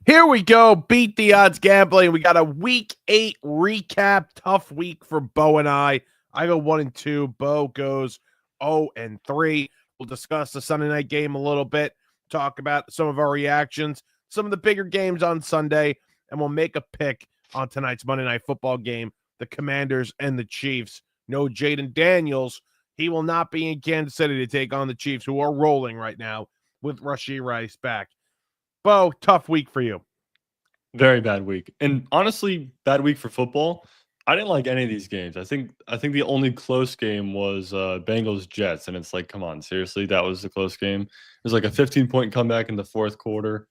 Here we go. Beat the odds gambling. We got a week 8 recap. Tough week for Beau and I. I go 1-2. Beau goes 0-3. We'll discuss the Sunday night game a little bit, talk about some of our reactions, some of the bigger games on Sunday, and we'll make a pick on tonight's Monday Night Football game, the Commanders and the Chiefs. No Jaden Daniels. He will not be in Kansas City to take on the Chiefs, who are rolling right now with Rashee Rice back. Beau, tough week for you. Very bad week. And honestly, bad week for football. I didn't like any of these games. I think the only close game was Bengals Jets, and it's like, come on, seriously, that was the close game. It was like a 15-point comeback in the fourth quarter.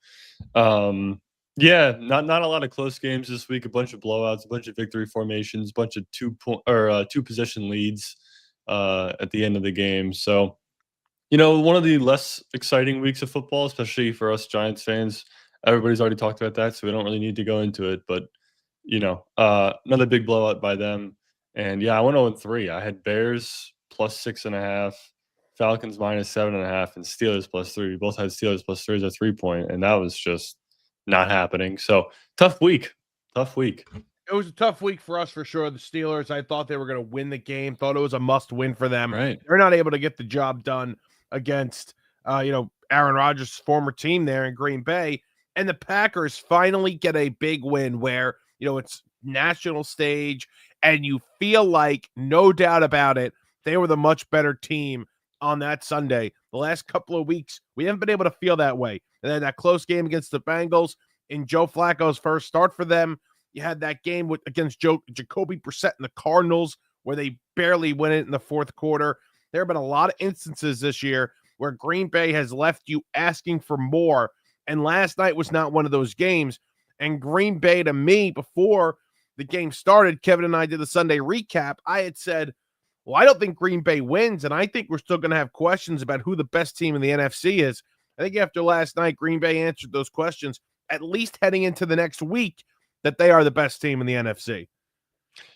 Yeah, not a lot of close games this week. A bunch of blowouts, a bunch of victory formations, a bunch of two possession leads at the end of the game. So, one of the less exciting weeks of football, especially for us Giants fans. Everybody's already talked about that, so we don't really need to go into it. But another big blowout by them. And yeah, I went 0-3. I had Bears plus 6.5, Falcons minus 7.5, and Steelers plus 3. We both had Steelers plus 3 as a 3-point, and that was just not happening. So tough week. Tough week. It was a tough week for us for sure. The Steelers, I thought they were going to win the game. Thought it was a must win for them. Right. They're not able to get the job done against Aaron Rodgers' former team there in Green Bay. And the Packers finally get a big win where, it's national stage and you feel like, no doubt about it, they were the much better team on that Sunday. The last couple of weeks, we haven't been able to feel that way. And then that close game against the Bengals in Joe Flacco's first start for them. You had that game against Jacoby Brissett and the Cardinals where they barely win it in the fourth quarter. There have been a lot of instances this year where Green Bay has left you asking for more. And last night was not one of those games. And Green Bay, to me, before the game started, Kevin and I did the Sunday recap. I had said, well, I don't think Green Bay wins. And I think we're still going to have questions about who the best team in the NFC is. I think after last night, Green Bay answered those questions, at least heading into the next week, that they are the best team in the NFC.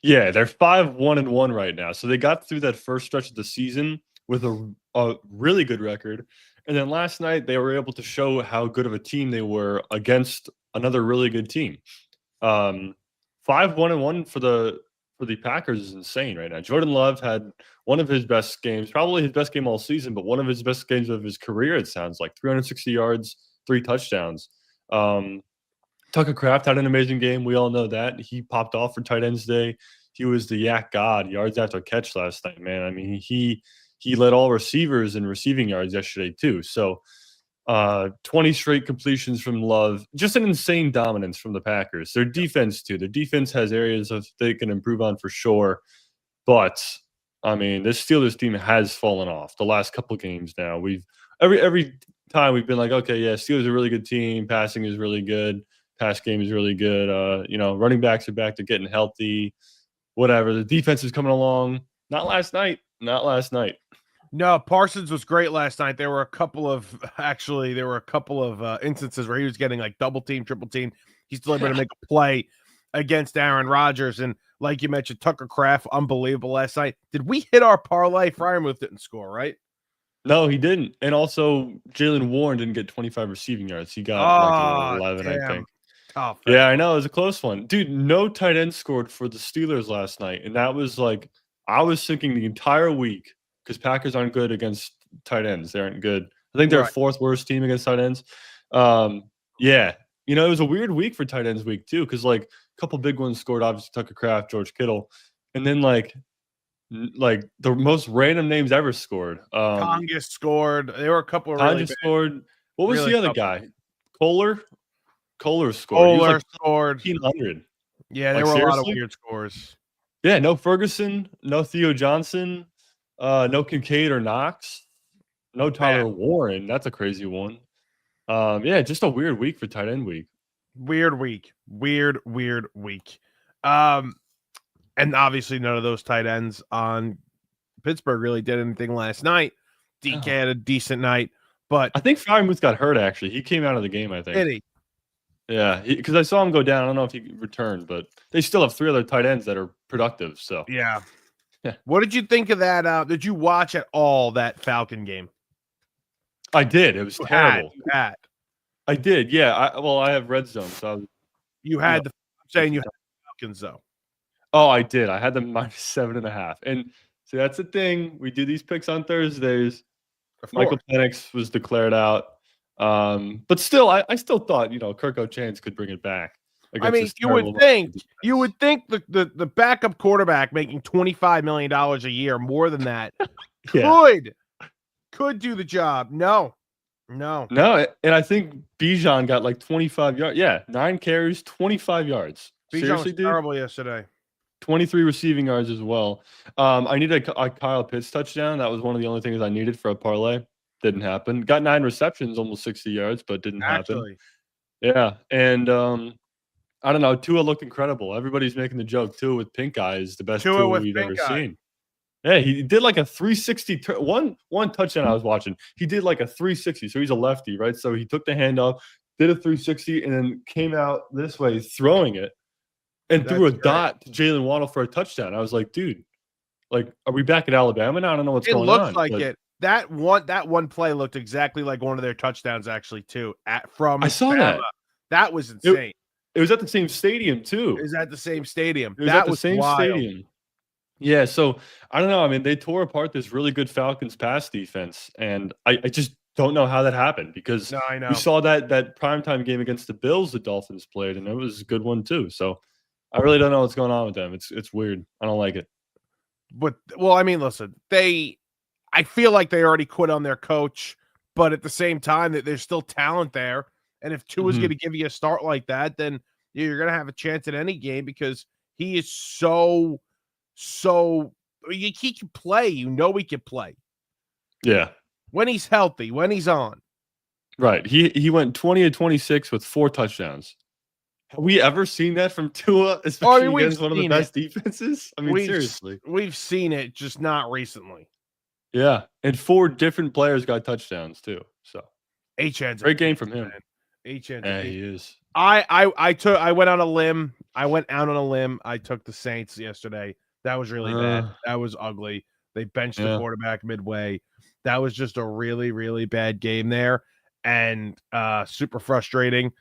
Yeah, they're 5-1-1 right now. So they got through that first stretch of the season with a really good record. And then last night they were able to show how good of a team they were against another really good team. 5-1-1 for the Packers is insane right now. Jordan Love had one of his best games, probably his best game all season, but one of his best games of his career, it sounds like. 360 yards, 3 touchdowns. Tucker Kraft had an amazing game. We all know that. He popped off for tight ends day. He was the yak god, yards after catch last night, man. I mean, he led all receivers in receiving yards yesterday too. So 20 straight completions from Love. Just an insane dominance from the Packers. Their defense too. Their defense has areas of they can improve on for sure. But I mean, this Steelers team has fallen off the last couple games now. We've every time we've been like, okay, yeah, Steelers are a really good team. Passing is really good. Pass game is really good. Running backs are back to getting healthy. Whatever. The defense is coming along. Not last night. No, Parsons was great last night. There were a couple of instances where he was getting like double team, triple team. He's still able to make a play against Aaron Rodgers. And like you mentioned, Tucker Kraft, unbelievable last night. Did we hit our parlay? Freiermuth didn't score, right? No, he didn't. And also, Jaylen Warren didn't get 25 receiving yards. He got 11, I think. Tough. Yeah, I know. It was a close one. Dude, no tight end scored for the Steelers last night. And that was like, I was thinking the entire week, because Packers aren't good against tight ends. They aren't good. I think they're fourth worst team against tight ends. Yeah. It was a weird week for tight ends week too, because like a couple big ones scored, obviously Tucker Kraft, George Kittle. And then like the most random names ever scored. Tonga scored. There were a couple of Tonga scored. What was really the other guy? Kohler scored. Kohler scored. 1,500. Yeah, there were a lot of weird scores. Yeah, no Ferguson, no Theo Johnson, no Kincaid or Knox, no Tyler Warren. That's a crazy one. Yeah, just a weird week for tight end week. Weird week. And obviously none of those tight ends on Pittsburgh really did anything last night. DK had a decent night, but I think Freiermuth got hurt, actually. He came out of the game, I think. Did he? Yeah, because I saw him go down. I don't know if he returned, but they still have 3 other tight ends that are productive. So yeah. What did you think of that? Did you watch at all that Falcon game? I did. It was terrible. I did. Yeah. I have red zone, so I was, You you know, had the I'm saying you had the Falcons though. oh, I did. I had them minus 7.5. And see, that's the thing. We do these picks on Thursdays. Of Michael course. Penix was declared out. But still, I still thought, Kirk O'Chains could bring it back I against mean, this terrible Miami you defense. would think the backup quarterback making $25 million a year, more than that, Yeah. could do the job. No, no. No, and I think Bijan got like 25 yards. Yeah, 9 carries, 25 yards. Bijan was Seriously, dude? terrible yesterday. 23 receiving yards as well. I needed a Kyle Pitts touchdown. That was one of the only things I needed for a parlay. Didn't happen. Got 9 receptions, almost 60 yards, but didn't happen. Actually, Yeah, and I don't know. Tua looked incredible. Everybody's making the joke. Tua with pink eye is the best Tua Tua with we've ever pink eye. seen. Yeah, he did like a 360 one touchdown I was watching. He did like a 360. So he's a lefty, right? So he took the handoff, did a 360, and then came out this way throwing it and threw a That's great. dot to Jalen Waddle for a touchdown. I was like, dude, like, are we back at Alabama now? I don't know what's It going looks on. like But it. That one play looked exactly like one of their touchdowns, actually, too. From I saw Bama. that. That was It, insane. it was at the same stadium too. Is at the same stadium. It was at That the was same wild. stadium. Yeah, so I don't know. I mean, they tore apart this really good Falcons pass defense, and I just don't know how that happened because No, I we know. saw that primetime game against the Bills the Dolphins played, and it was a good one too. So I really don't know what's going on with them. It's weird. I don't like it. But well, I mean, listen, I feel like they already quit on their coach, but at the same time, that there's still talent there. And if Tua's Mhm. going to give you a start like that, then you're going to have a chance at any game because he is so he can play. You know he can play Yeah, when he's healthy, when he's on. right. He went 20 to 26 with 4 touchdowns. Have we ever seen that from Tua, Oh, I especially mean, we've against one of the seen it. best defenses? I mean, seriously. We've seen it, just not recently. Yeah, and 4 different players got touchdowns too. So H-N's a great game beast, from him. man. H-N's a Yeah, beast. he is. I went on a limb. I went out on a limb. I took the Saints yesterday. That was really bad. That was ugly. They benched the Yeah. quarterback midway. That was just a really, really bad game there, and super frustrating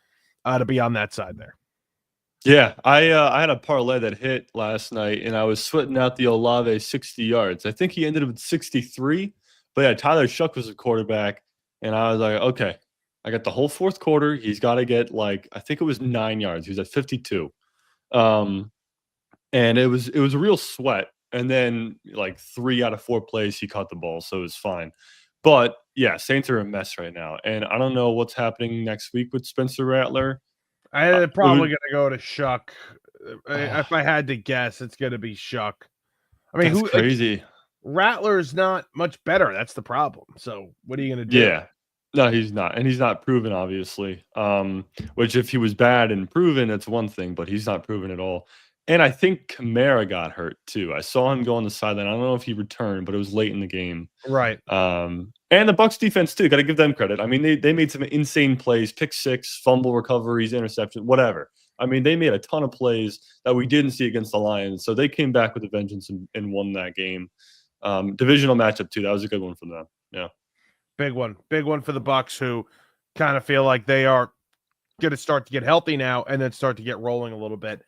to be on that side there. Yeah, I had a parlay that hit last night, and I was sweating out the Olave 60 yards. I think he ended up with 63, but yeah, Tyler Shuck was the quarterback, and I was like, okay, I got the whole fourth quarter. He's got to get like I think it was 9 yards. He was at 52, and it was a real sweat. And then like 3 out of 4 plays he caught the ball, so it was fine. But yeah, Saints are a mess right now, and I don't know what's happening next week with Spencer Rattler. I'm It probably would, gonna go to Shuck. If I had to guess, it's gonna be Shuck. I mean, that's who like crazy. Rattler's not much better. That's the problem. So what are you gonna do? Yeah. No, he's not. And he's not proven, obviously. Which if he was bad and proven, it's one thing, but he's not proven at all. And I think Kamara got hurt too. I saw him go on the sideline. I don't know if he returned, but it was late in the game. Right. And the Bucks defense too. Got to give them credit. I mean, they made some insane plays, pick six, fumble recoveries, interception, whatever. I mean, they made a ton of plays that we didn't see against the Lions. So they came back with a vengeance and won that game. Divisional matchup too. That was a good one for them. Yeah. Big one for the Bucks, who kind of feel like they are going to start to get healthy now and then start to get rolling a little bit.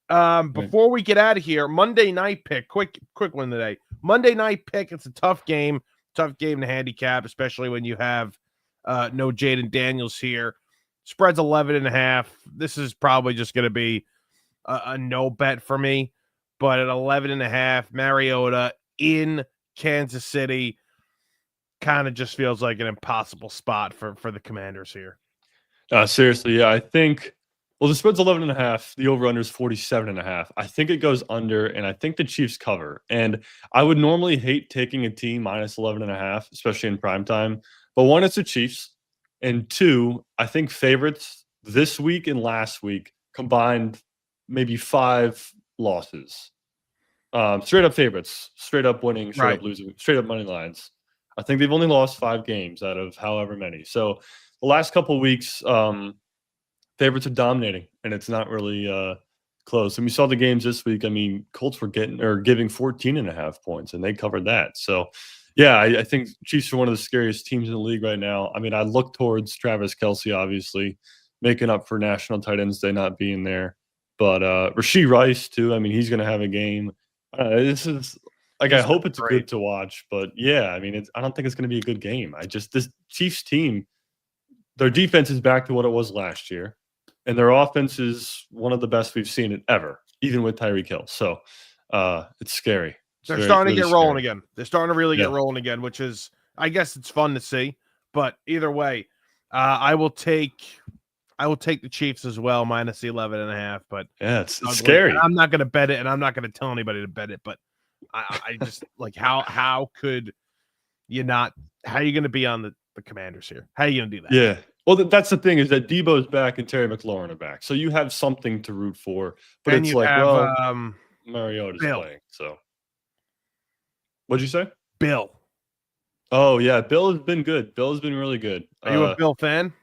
Before we get out of here, Monday night pick, quick one today. Monday night pick. It's a tough game to handicap, especially when you have no Jaden Daniels here. Spread's 11.5. This is probably just going to be a no bet for me, but at 11.5, Mariota in Kansas City kind of just feels like an impossible spot for the Commanders here. Seriously, yeah. I think, well, the spread's 11.5. The over-under is 47.5. I think it goes under, and I think the Chiefs cover. And I would normally hate taking a team minus 11.5, especially in prime time. But one, it's the Chiefs. And two, I think favorites this week and last week combined maybe 5 losses. Straight up favorites, straight up winning, straight up losing, straight up money lines. I think they've only lost 5 games out of however many. So the last couple of weeks, favorites are dominating, and it's not really close. And we saw the games this week. I mean, Colts were giving 14.5 points, and they covered that. So Yeah, I think Chiefs are one of the scariest teams in the league right now. I mean, I look towards Travis Kelce, obviously, making up for National Tight Ends Day not being there. But Rashee Rice, too. I mean, he's going to have a game. This is like, I He's gonna hope be it's great. good to watch. But yeah, I mean, I don't think it's going to be a good game. This Chiefs team, their defense is back to what it was last year, and their offense is one of the best we've seen it ever, even with Tyreek Hill. So it's scary. It's They're very, starting to really get rolling scary. again. They're starting to really get Yeah. rolling again, which is, I guess, it's fun to see. But either way, I will take the Chiefs as well, minus the 11.5. But Yeah, it's ugly. And scary. I'm not going to bet it, and I'm not going to tell anybody to bet it. But I just like how could you not? How are you going to be on the Commanders here? How are you going to do that? Yeah. Well, that's the thing is that Debo's back and Terry McLaurin are back, so you have something to root for. But And it's you like, have well, Mariota's Bill. playing, so what'd you say? Bill. Oh yeah, Bill has been good. Bill has been really good. Are you a Bill fan?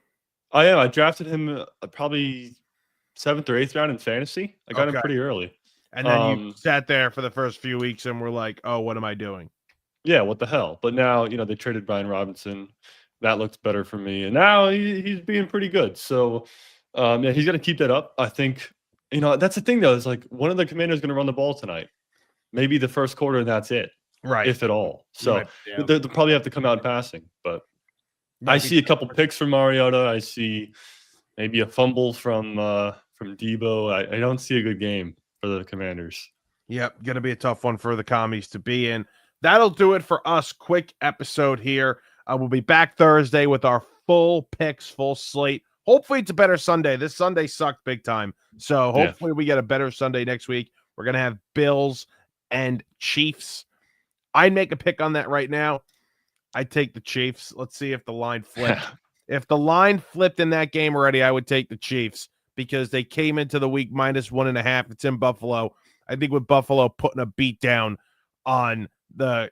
I am. I drafted him probably 7th or 8th round in fantasy. I got him Okay. pretty early. And then you sat there for the first few weeks and were like, "Oh, what am I doing?" Yeah, what the hell? But now, they traded Brian Robinson. That looks better for me. And now he's being pretty good. So, yeah, he's going to keep that up. I think, that's the thing, though, is like one of the Commanders going to run the ball tonight. Maybe the first quarter, and that's it, Right. if at all. So Yeah. they'll probably have to come out passing. But I see a couple picks from Mariota. I see maybe a fumble from Debo. I don't see a good game for the Commanders. Yep, going to be a tough one for the commies to be in. That'll do it for us. Quick episode here. We'll be back Thursday with our full picks, full slate. Hopefully, it's a better Sunday. This Sunday sucked big time. So hopefully, we get a better Sunday next week. We're going to have Bills and Chiefs. I'd make a pick on that right now. I'd take the Chiefs. Let's see if the line flipped. If the line flipped in that game already, I would take the Chiefs because they came into the week minus 1.5. It's in Buffalo. I think with Buffalo putting a beat down on the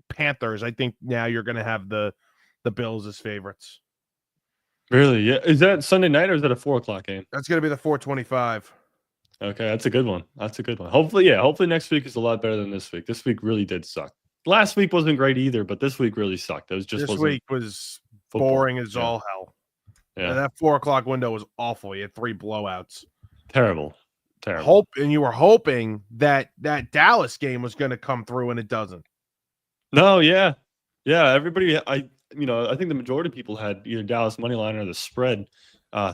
Panthers, I think now you're going to have the Bills as favorites. Really? Yeah. Is that Sunday night or is that a 4:00 game? That's going to be the 425. Okay, that's a good one. That's a good one. Hopefully next week is a lot better than this week. This week really did suck. Last week wasn't great either, but this week really sucked. This week was football. boring as all hell. Yeah. That 4:00 window was awful. You had 3 blowouts. Terrible. And you were hoping that Dallas game was going to come through, and it doesn't. No, yeah. Everybody, I think the majority of people had either Dallas money line or the spread,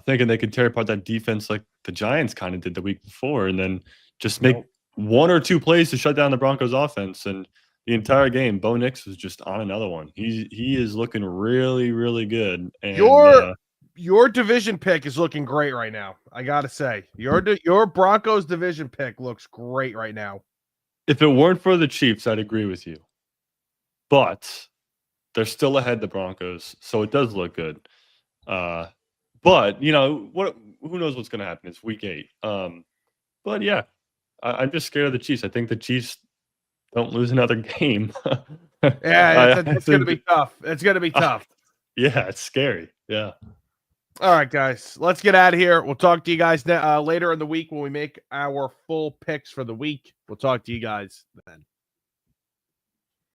thinking they could tear apart that defense like the Giants kind of did the week before, and then just make one or two plays to shut down the Broncos offense. And the entire game, Bo Nix was just on another one. He is looking really, really good. And your division pick is looking great right now. I gotta say, your Broncos division pick looks great right now. If it weren't for the Chiefs, I'd agree with you. But they're still ahead the Broncos, so it does look good. But who knows what's going to happen? It's week 8. But yeah, I'm just scared of the Chiefs. I think the Chiefs don't lose another game. Yeah, it's going to be tough. It's going to be tough. Yeah, it's scary. Yeah. All right, guys, let's get out of here. We'll talk to you guys later in the week when we make our full picks for the week. We'll talk to you guys then.